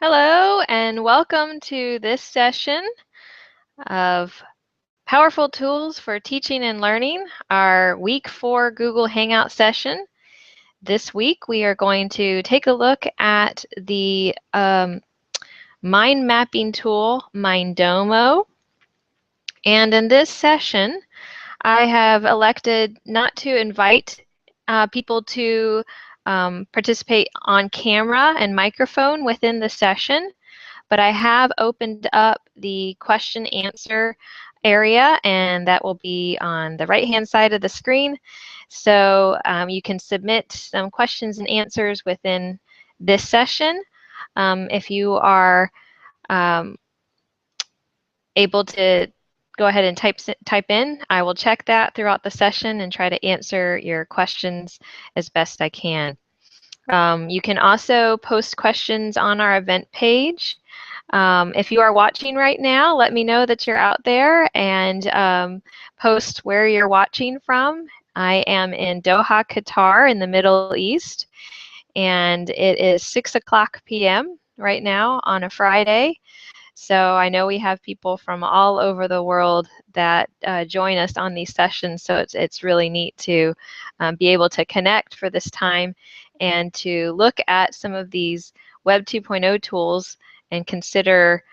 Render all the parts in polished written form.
Hello and welcome to this session of Powerful Tools for Teaching and Learning, our Week 4 Google Hangout session. This week we are going to take a look at the mind mapping tool, MineDomo. And in this session, I have elected not to invite people to participate on camera and microphone within the session, but I have opened up the question answer area, and that will be on the right hand side of the screen. So you can submit some questions and answers within this session. If you are able to go ahead and type in, I will check that throughout the session and try to answer your questions as best I can. You can also post questions on our event page. If you are watching right now, let me know that you're out there and post where you're watching from. I am in Doha, Qatar in the Middle East, and it is 6:00 p.m. right now on a Friday. So I know we have people from all over the world that join us on these sessions, so it's really neat to be able to connect for this time and to look at some of these Web 2.0 tools and consider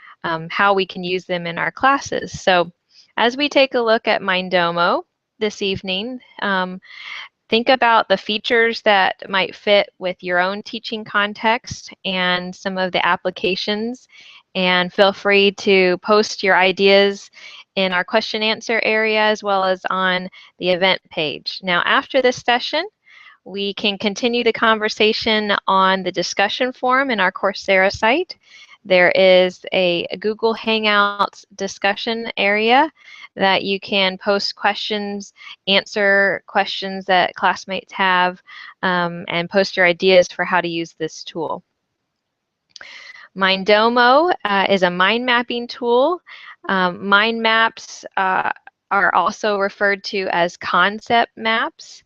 how we can use them in our classes. So as we take a look at MineDomo this evening, think about the features that might fit with your own teaching context and some of the applications, and feel free to post your ideas in our question answer area as well as on the event page. Now after this session, we can continue the conversation on the discussion forum in our Coursera site. There is a Google Hangouts discussion area that you can post questions, answer questions that classmates have, and post your ideas for how to use this tool. MineDomo is a mind mapping tool. Mind maps are also referred to as concept maps.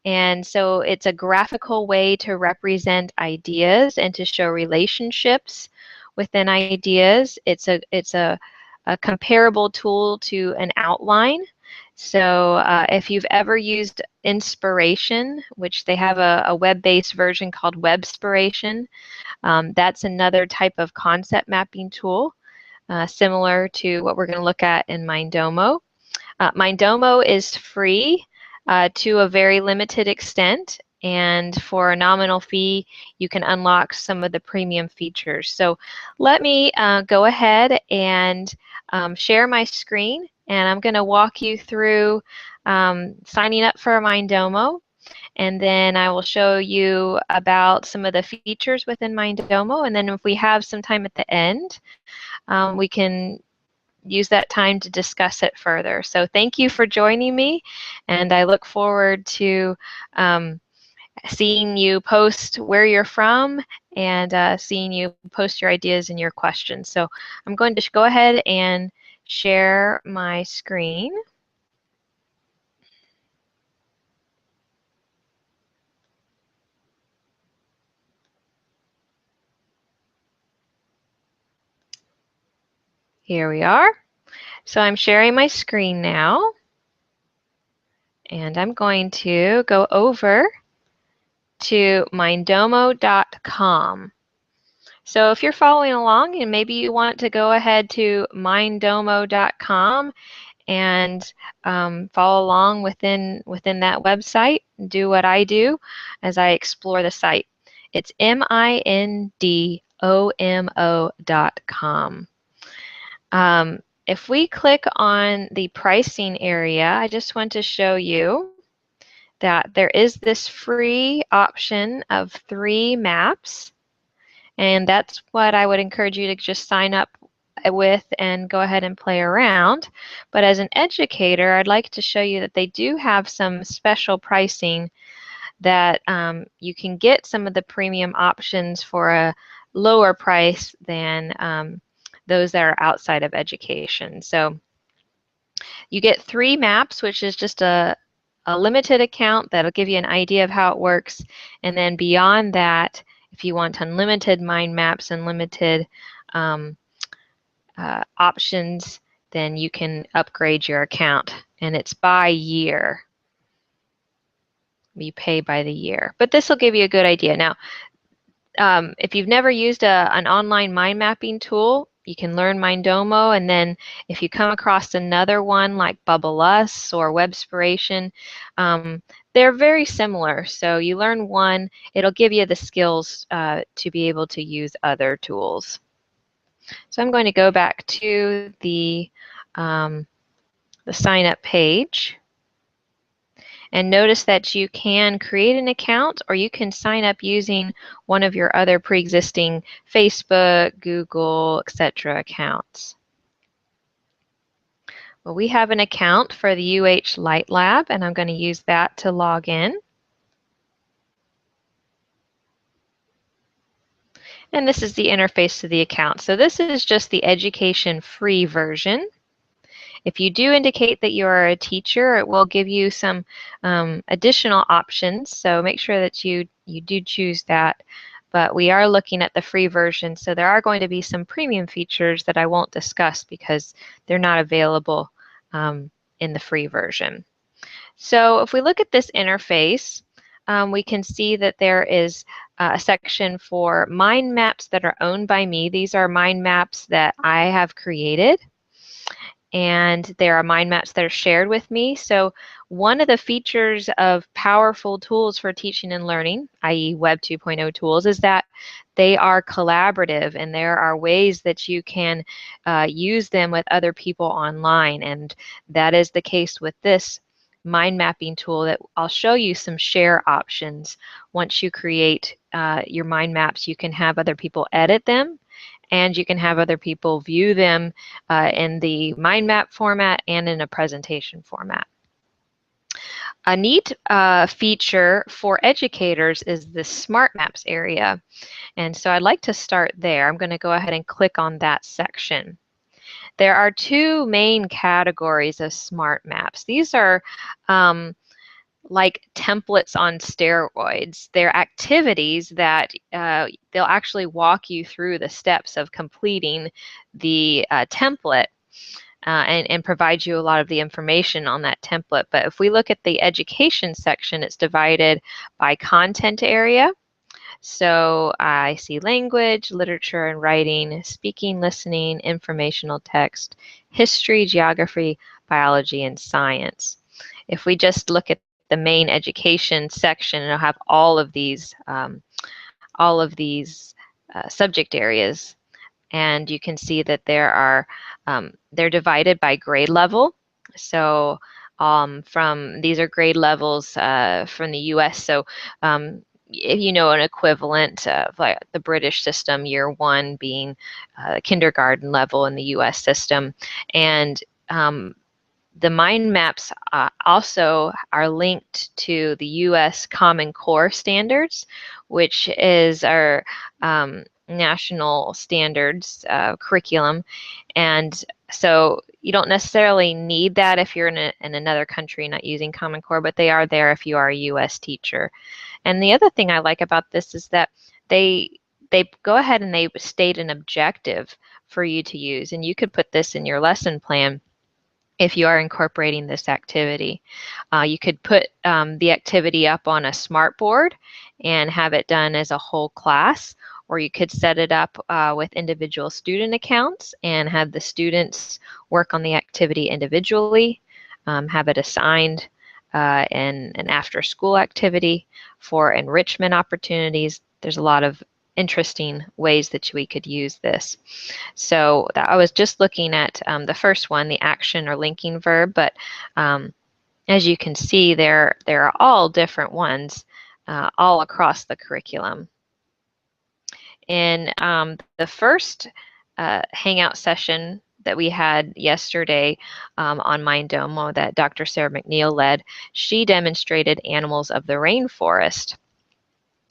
And so it's a graphical way to represent ideas and to show relationships within ideas. It's a comparable tool to an outline. So if you've ever used Inspiration, which they have a web-based version called Webspiration, that's another type of concept mapping tool, similar to what we're going to look at in MineDomo. MineDomo is free to a very limited extent, and for a nominal fee, you can unlock some of the premium features. So let me go ahead and share my screen, and I'm going to walk you through signing up for MineDomo, and then I will show you about some of the features within MineDomo, and then if we have some time at the end, we can use that time to discuss it further. So thank you for joining me, and I look forward to seeing you post where you're from and seeing you post your ideas and your questions. So I'm going to go ahead and share my screen. Here we are. So I'm sharing my screen now, and I'm going to go over to MineDomo.com. So if you're following along and maybe you want to go ahead to MineDomo.com and follow along within that website, do what I do as I explore the site. It's MineDomo.com. If we click on the pricing area, I just want to show you that there is this free option of 3 maps, and that's what I would encourage you to just sign up with and go ahead and play around. But as an educator, I'd like to show you that they do have some special pricing that you can get some of the premium options for a lower price than those that are outside of education. So you get 3 maps, which is just a limited account that'll give you an idea of how it works. And then beyond that, If you want unlimited mind maps, unlimited options, then you can upgrade your account, and it's by year. You pay by the year, but this will give you a good idea. Now, if you've never used an online mind mapping tool, you can learn MineDomo, and then if you come across another one like BubbleUs or Webspiration, they're very similar. So you learn one, it'll give you the skills to be able to use other tools. So I'm going to go back to the sign up page. And notice that you can create an account, or you can sign up using one of your other pre-existing Facebook, Google, etc. accounts. Well, we have an account for the UH Light Lab, and I'm going to use that to log in. And this is the interface to the account. So this is just the education free version. If you do indicate that you are a teacher, it will give you some additional options. So make sure that you do choose that. But we are looking at the free version, so there are going to be some premium features that I won't discuss because they're not available in the free version. So if we look at this interface, we can see that there is a section for mind maps that are owned by me. These are mind maps that I have created, and there are mind maps that are shared with me. So one of the features of powerful tools for teaching and learning, i.e. Web 2.0 tools, is that they are collaborative, and there are ways that you can use them with other people online. And that is the case with this mind mapping tool that I'll show you some share options. Once you create your mind maps, you can have other people edit them, and you can have other people view them in the mind map format and in a presentation format. A neat feature for educators is the Smart Maps area. And so I'd like to start there. I'm going to go ahead and click on that section. There are two main categories of Smart Maps. These are like templates on steroids. They're activities that they'll actually walk you through the steps of completing the template and provide you a lot of the information on that template. But if we look at the education section, it's divided by content area. So I see language, literature and writing, speaking, listening, informational text, history, geography, biology, and science. If we just look at the main education section, it'll have all of these subject areas, and you can see that there are they're divided by grade level. So these are grade levels from the U.S. So if you know an equivalent of like the British system, year one being kindergarten level in the U.S. system, and the mind maps also are linked to the U.S. Common Core standards, which is our national standards curriculum. And so you don't necessarily need that if you're in another country not using Common Core, but they are there if you are a U.S. teacher. And the other thing I like about this is that they go ahead and they state an objective for you to use, and you could put this in your lesson plan. If you are incorporating this activity, you could put the activity up on a smart board and have it done as a whole class, or you could set it up with individual student accounts and have the students work on the activity individually, have it assigned in an after-school activity for enrichment opportunities. There's a lot of interesting ways that we could use this. So I was just looking at the first one, the action or linking verb, but as you can see, there are all different ones all across the curriculum. In the first Hangout session that we had yesterday on MineDomo that Dr. Sarah McNeil led, she demonstrated animals of the rainforest.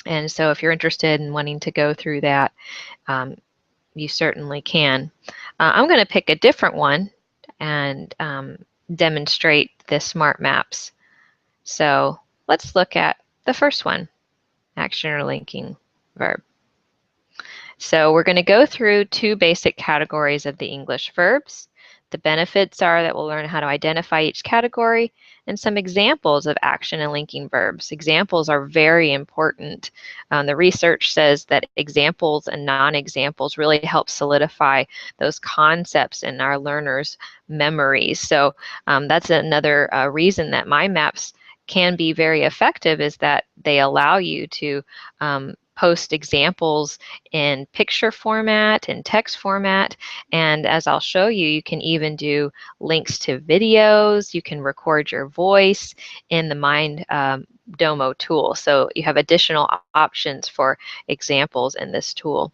And so if you're interested in wanting to go through that, you certainly can. I'm going to pick a different one and demonstrate the smart maps. So let's look at the first one, action or linking verb. So we're going to go through two basic categories of the English verbs. The benefits are that we'll learn how to identify each category and some examples of action and linking verbs. Examples are very important. The research says that examples and non-examples really help solidify those concepts in our learners' memories. So that's another reason that mind maps can be very effective, is that they allow you to post examples in picture format, in text format, and as I'll show you, you can even do links to videos. You can record your voice in the MineDomo tool. So you have additional options for examples in this tool.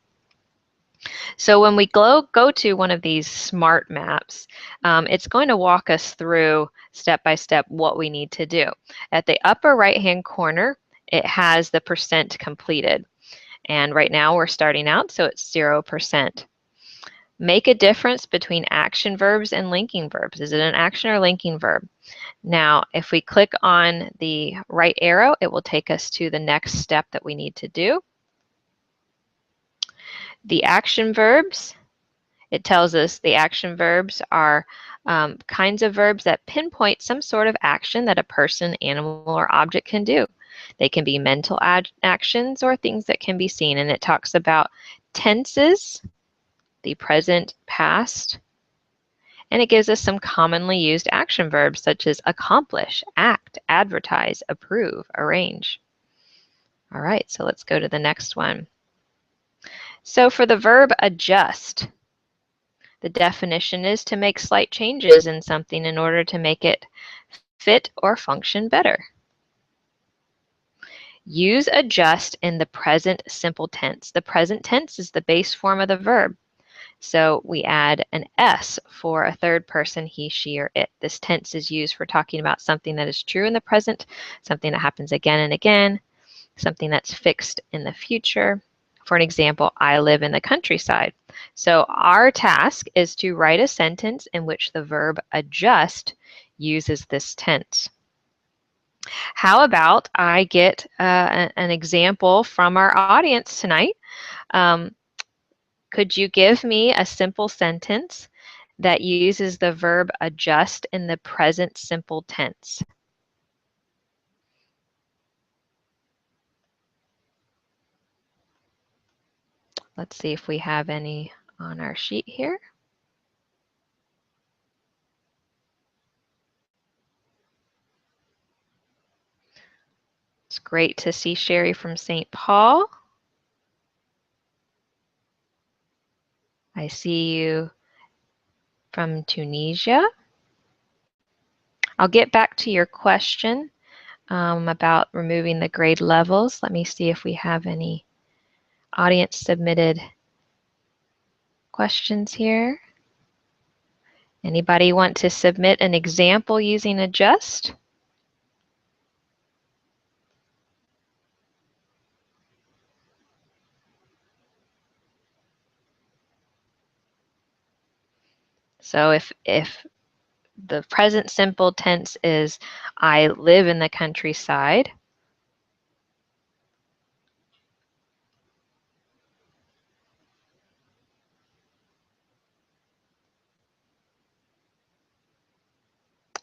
So when we go to one of these smart maps, it's going to walk us through step by step what we need to do. At the upper right-hand corner, it has the percent completed. And right now we're starting out, so it's 0%. Make a difference between action verbs and linking verbs. Is it an action or linking verb? Now, if we click on the right arrow, it will take us to the next step that we need to do. The action verbs, it tells us the action verbs are kinds of verbs that pinpoint some sort of action that a person, animal, or object can do. They can be mental actions or things that can be seen, and it talks about tenses, the present, past, and it gives us some commonly used action verbs such as accomplish, act, advertise, approve, arrange. All right, so let's go to the next one. So for the verb adjust, the definition is to make slight changes in something in order to make it fit or function better. Use adjust in the present simple tense. The present tense is the base form of the verb. So we add an S for a third person, he, she, or it. This tense is used for talking about something that is true in the present, something that happens again and again, something that's fixed in the future. For an example, I live in the countryside. So our task is to write a sentence in which the verb adjust uses this tense. How about I get an example from our audience tonight? Could you give me a simple sentence that uses the verb adjust in the present simple tense? Let's see if we have any on our sheet here. It's great to see Sherry from St. Paul. I see you from Tunisia. I'll get back to your question about removing the grade levels. Let me see if we have any audience submitted questions here. Anybody want to submit an example using adjust? So if the present simple tense is I live in the countryside,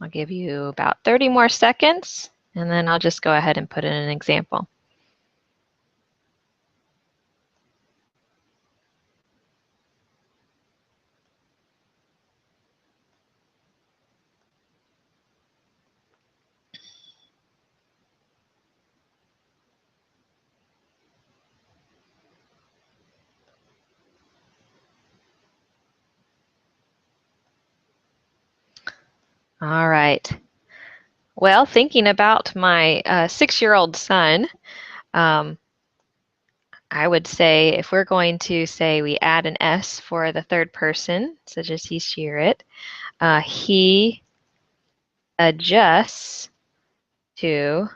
I'll give you about 30 more seconds, and then I'll just go ahead and put in an example. All right. Well, thinking about my 6-year-old son, I would say if we're going to say we add an S for the third person, such as he, she, or it, he adjusts to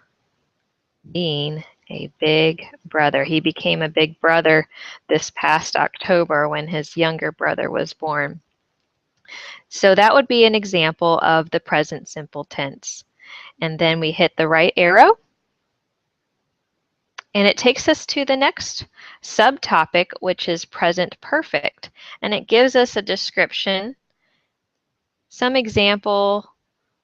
being a big brother. He became a big brother this past October when his younger brother was born. So that would be an example of the present simple tense. And then we hit the right arrow And it takes us to the next subtopic, which is present perfect. And it gives us a description, some example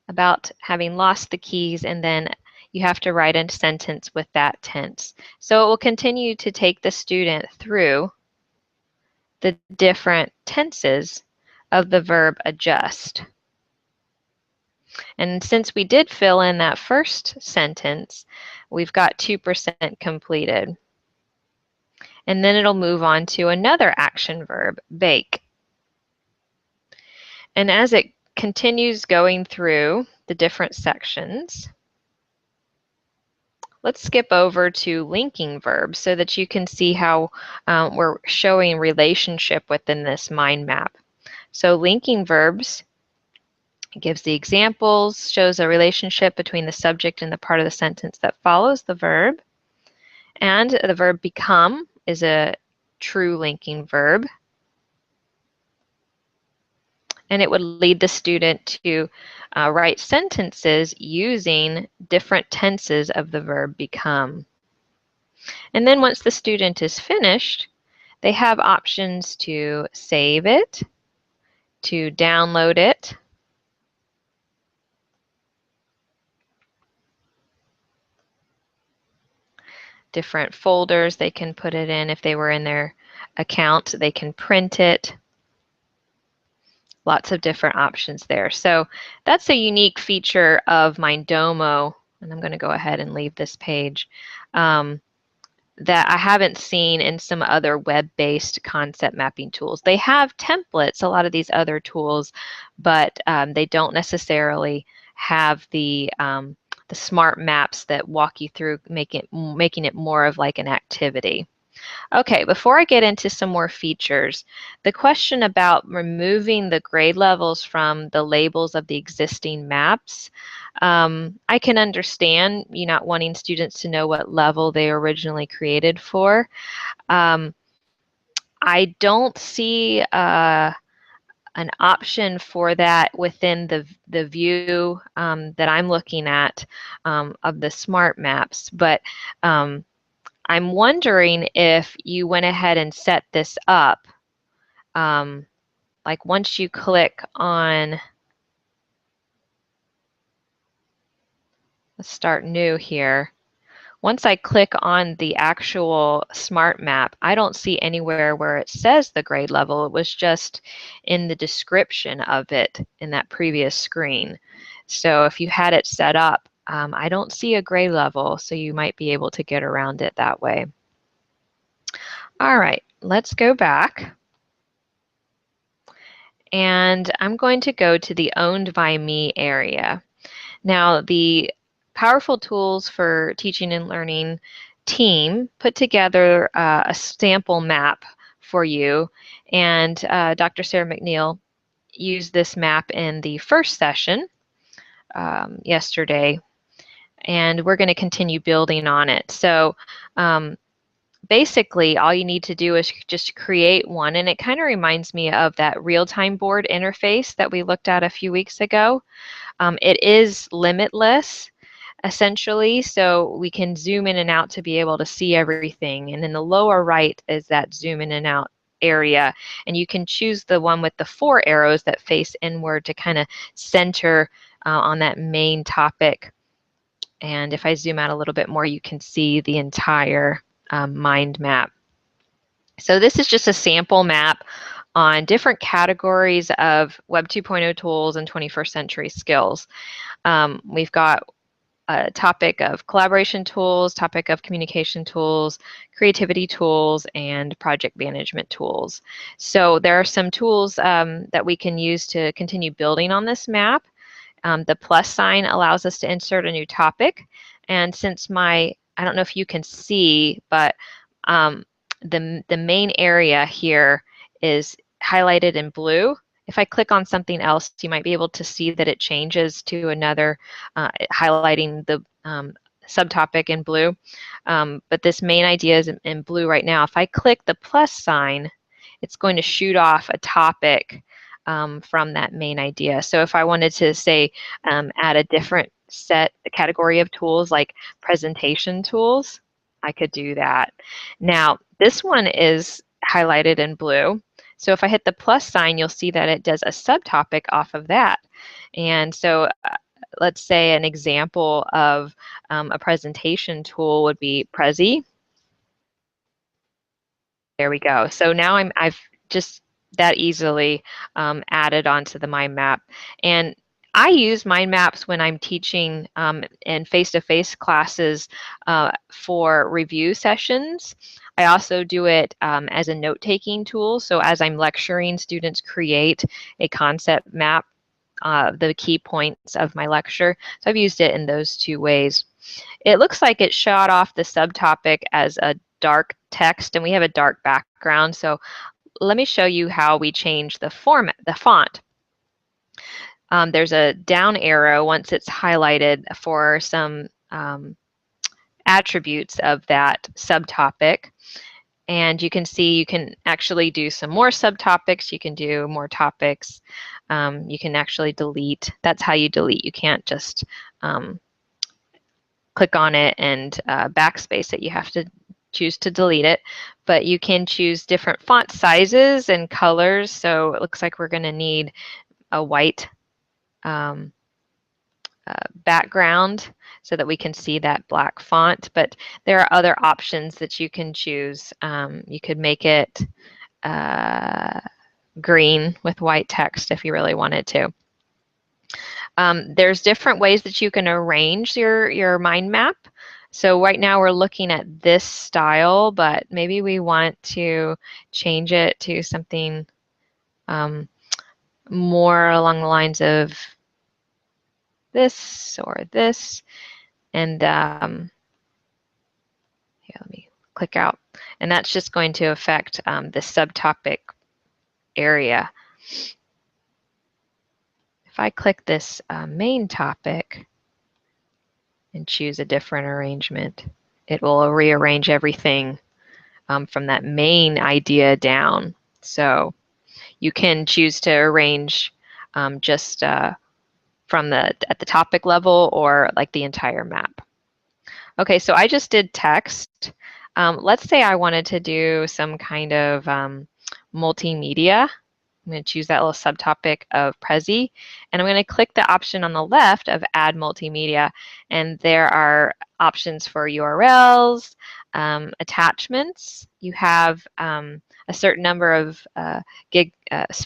about having lost the keys, and then you have to write a sentence with that tense. So it will continue to take the student through the different tenses of the verb adjust. And since we did fill in that first sentence, we've got 2% completed. And then it'll move on to another action verb, bake. And as it continues going through the different sections, let's skip over to linking verbs so that you can see how we're showing relationship within this mind map. So linking verbs gives the examples, shows a relationship between the subject and the part of the sentence that follows the verb. And the verb become is a true linking verb. And it would lead the student to write sentences using different tenses of the verb become. And then once the student is finished, they have options to save it, to download it, different folders they can put it in. If they were in their account, they can print it. Lots of different options there. So that's a unique feature of MineDomo, and I'm going to go ahead and leave this page, that I haven't seen in some other web-based concept mapping tools. They have templates, a lot of these other tools, but they don't necessarily have the smart maps that walk you through making it more of like an activity. Okay, before I get into some more features, the question about removing the grade levels from the labels of the existing maps, I can understand you not wanting students to know what level they originally created for. I don't see an option for that within the view that I'm looking at of the smart maps, but I'm wondering if you went ahead and set this up, like once you click on, let's start new here. Once I click on the actual smart map, I don't see anywhere where it says the grade level. It was just in the description of it in that previous screen. So if you had it set up, I don't see a grade level, so you might be able to get around it that way. All right, let's go back. And I'm going to go to the Owned by Me area. Now, the Powerful Tools for Teaching and Learning team put together a sample map for you, and Dr. Sarah McNeil used this map in the first session yesterday, and we're going to continue building on it. So basically, all you need to do is just create one, and it kind of reminds me of that real-time board interface that we looked at a few weeks ago. It is limitless, essentially, so we can zoom in and out to be able to see everything. And in the lower right is that zoom in and out area, and you can choose the one with the 4 arrows that face inward to kind of center on that main topic. And if I zoom out a little bit more, you can see the entire mind map. So this is just a sample map on different categories of Web 2.0 tools and 21st century skills. We've got a topic of collaboration tools, topic of communication tools, creativity tools, and project management tools. So there are some tools that we can use to continue building on this map. The plus sign allows us to insert a new topic. And since I don't know if you can see, but the main area here is highlighted in blue. If I click on something else, you might be able to see that it changes to another, highlighting the subtopic in blue. But this main idea is in blue right now. If I click the plus sign, it's going to shoot off a topic from that main idea. So if I wanted to say add a different category of tools like presentation tools, I could do that. Now, this one is highlighted in blue. So if I hit the plus sign, you'll see that it does a subtopic off of that. And so let's say an example of a presentation tool would be Prezi. There we go. So now I've just that easily added onto the mind map. And I use mind maps when I'm teaching in face-to-face classes for review sessions. I also do it as a note-taking tool. So as I'm lecturing, students create a concept map, the key points of my lecture. So I've used it in those two ways. It looks like it shot off the subtopic as a dark text, and we have a dark background. So let me show you how we change the format, the font. There's a down arrow once it's highlighted for some attributes of that subtopic. And you can see you can actually do some more subtopics. You can do more topics. You can actually delete. That's how you delete. You can't just click on it and backspace it. You have to choose to delete it. But you can choose different font sizes and colors. So it looks like we're going to need a white background so that we can see that black font, but there are other options that you can choose. You could make it green with white text if you really wanted to. There's different ways that you can arrange your mind map. So right now we're looking at this style, but maybe we want to change it to something more along the lines of this or this. And here, let me click out. And that's just going to affect the subtopic area. If I click this main topic and choose a different arrangement, it will rearrange everything from that main idea down. So you can choose to arrange just from at the topic level or like the entire map. Okay, so I just did text. Let's say I wanted to do some kind of multimedia. I'm going to choose that little subtopic of Prezi, and I'm going to click the option on the left of Add Multimedia, and there are options for URLs, attachments. You have a certain number of gig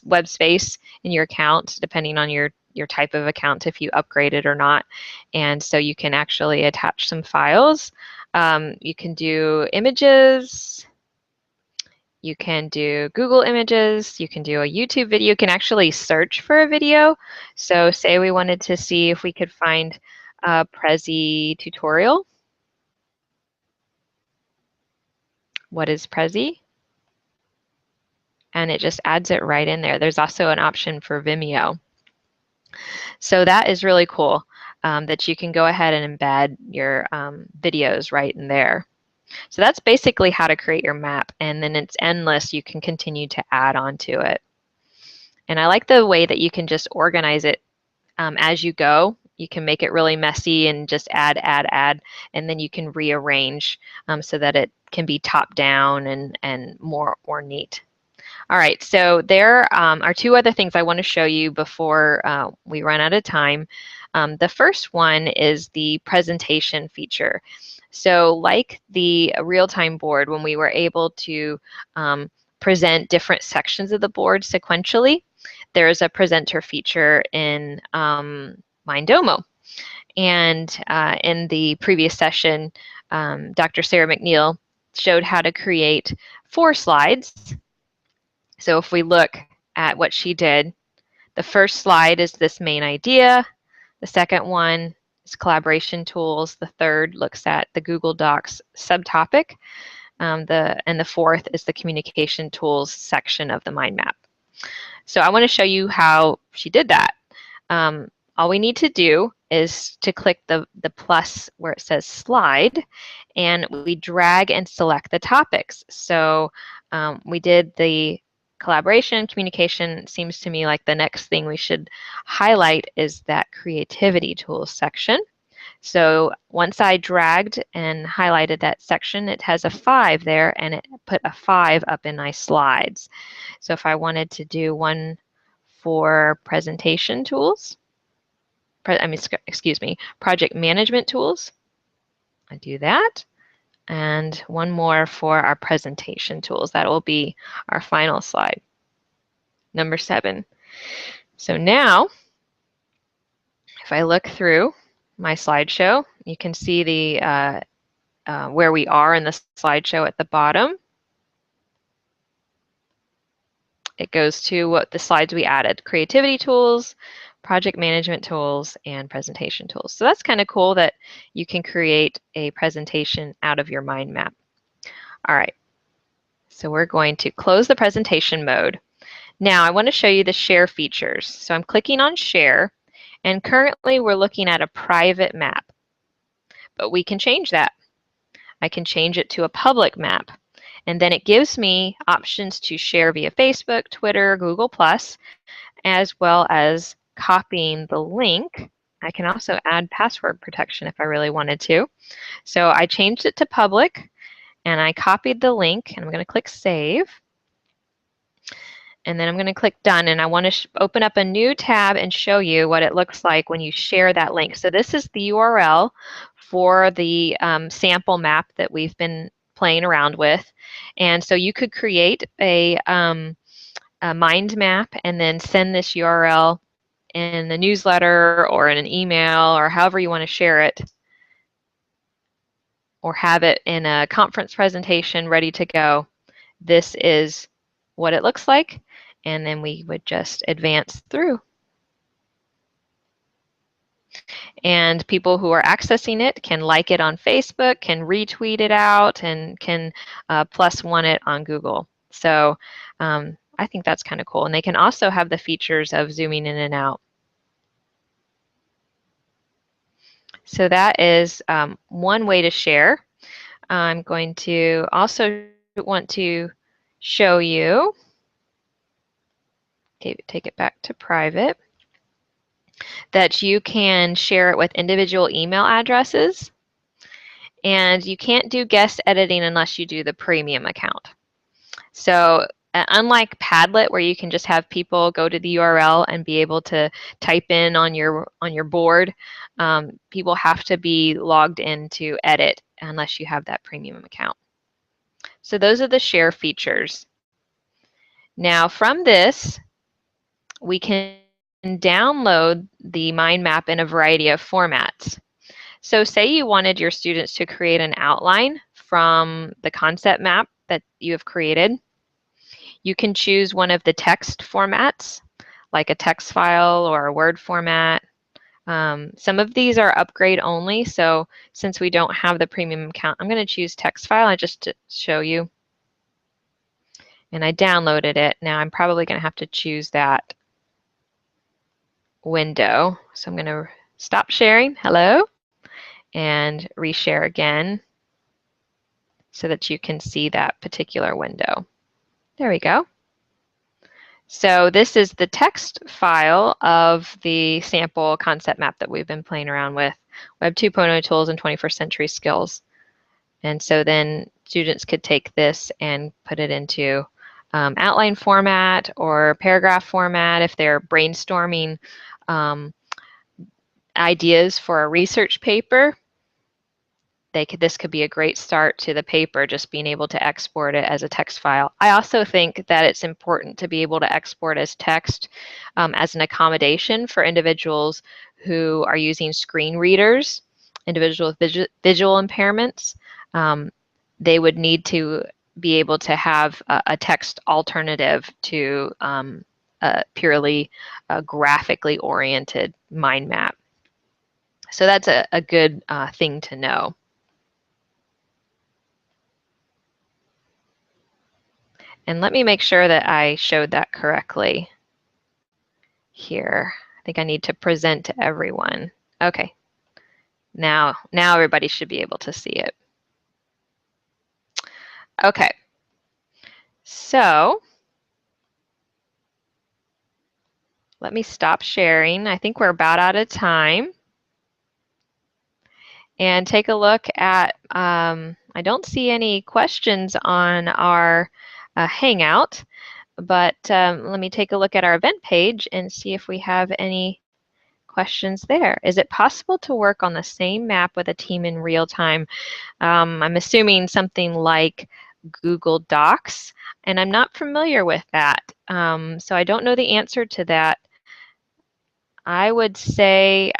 web space in your account, depending on your type of account, if you upgrade it or not. And so you can actually attach some files. You can do images. You can do Google Images. You can do a YouTube video. You can actually search for a video. So say we wanted to see if we could find a Prezi tutorial. What is Prezi? And it just adds it right in there. There's also an option for Vimeo. So that is really cool that you can go ahead and embed your videos right in there. So that's basically how to create your map, and then it's endless. You can continue to add on to it. And I like the way that you can just organize it as you go. You can make it really messy and just add, and then you can rearrange so that it can be top down and more neat. All right, so there are two other things I want to show you before we run out of time. The first one is the presentation feature. So like the real-time board, when we were able to present different sections of the board sequentially, there is a presenter feature in MineDomocom. And in the previous session, Dr. Sarah McNeil showed how to create 4 slides. So if we look at what she did, the first slide is this main idea. The second one is collaboration tools. The third looks at the Google Docs subtopic. And the fourth is the communication tools section of the mind map. So I want to show you how she did that. All we need to do is to click the plus where it says slide, and we drag and select the topics. So we did the collaboration, communication. Seems to me like the next thing we should highlight is that creativity tools section. So once I dragged and highlighted that section, it has a 5 there, and it put a 5 up in my slides. So if I wanted to do one for presentation tools, excuse me, project management tools, I do that. And one more for our presentation tools. That will be our final slide, number 7. So now, if I look through my slideshow, you can see the where we are in the slideshow at the bottom. It goes to what the slides we added: creativity tools, project management tools, and presentation tools. So that's kind of cool that you can create a presentation out of your mind map. All right, so we're going to close the presentation mode. Now I want to show you the share features. So I'm clicking on share, and currently we're looking at a private map, but we can change that. I can change it to a public map, and then it gives me options to share via Facebook, Twitter, Google+, as well as copying the link. I can also add password protection if I really wanted to. So I changed it to public, and I copied the link, and I'm going to click Save. And then I'm going to click Done, and I want to open up a new tab and show you what it looks like when you share that link. So this is the URL for the sample map that we've been playing around with. And so you could create a mind map and then send this URL in the newsletter or in an email or however you want to share it, or have it in a conference presentation ready to go. This is what it looks like, and then we would just advance through. And people who are accessing it can like it on Facebook, can retweet it out, and can +1 it on Google. So I think that's kind of cool. And they can also have the features of zooming in and out. So that is one way to share. I'm going to also want to show you, take it back to private, that you can share it with individual email addresses, and you can't do guest editing unless you do the premium account. So unlike Padlet, where you can just have people go to the URL and be able to type in on your board, people have to be logged in to edit unless you have that premium account. So those are the share features. Now from this, we can download the mind map in a variety of formats. So say you wanted your students to create an outline from the concept map that you have created. You can choose one of the text formats, like a text file or a Word format. Some of these are upgrade only, so since we don't have the premium account, I'm going to choose text file just to show you. And I downloaded it. Now I'm probably going to have to choose that window. So I'm going to stop sharing, hello, and reshare again so that you can see that particular window. There we go. So this is the text file of the sample concept map that we've been playing around with, Web 2.0 tools and 21st century skills. And so then students could take this and put it into outline format or paragraph format if they're brainstorming ideas for a research paper. This could be a great start to the paper, just being able to export it as a text file. I also think that it's important to be able to export as text as an accommodation for individuals who are using screen readers, individuals with visual impairments. They would need to be able to have a text alternative to a purely graphically oriented mind map. So that's a good thing to know. And let me make sure that I showed that correctly here. I think I need to present to everyone. Okay. Now everybody should be able to see it. Okay. So let me stop sharing. I think we're about out of time. and take a look at, I don't see any questions on our Hangout, but let me take a look at our event page and see if we have any questions there. Is it possible to work on the same map with a team in real time? I'm assuming something like Google Docs, and I'm not familiar with that. So I don't know the answer to that. I would say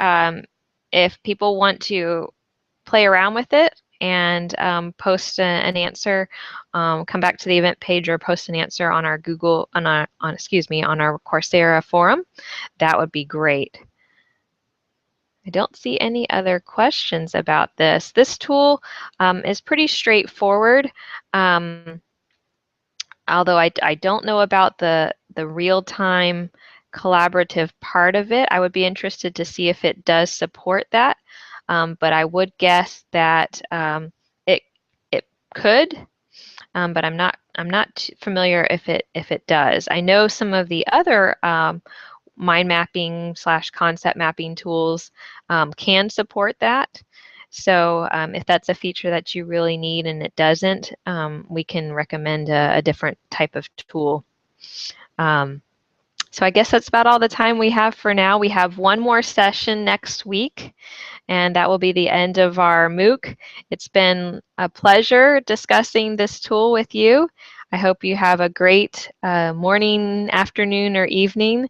if people want to play around with it and post an answer, come back to the event page or post an answer on our Google, on our Coursera forum, that would be great. I don't see any other questions about this. This tool is pretty straightforward. Although I don't know about the real-time collaborative part of it. I would be interested to see if it does support that. But I would guess that it could, but I'm not familiar if it does. I know some of the other mind mapping / concept mapping tools can support that. So if that's a feature that you really need and it doesn't, we can recommend a different type of tool. So I guess that's about all the time we have for now. We have one more session next week, and that will be the end of our MOOC. It's been a pleasure discussing this tool with you. I hope you have a great morning, afternoon, or evening,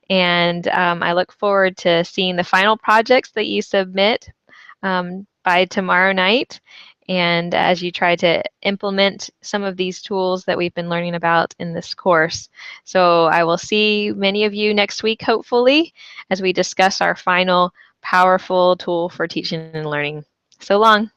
and I look forward to seeing the final projects that you submit by tomorrow night, and as you try to implement some of these tools that we've been learning about in this course. So I will see many of you next week, hopefully, as we discuss our final powerful tool for teaching and learning. So long.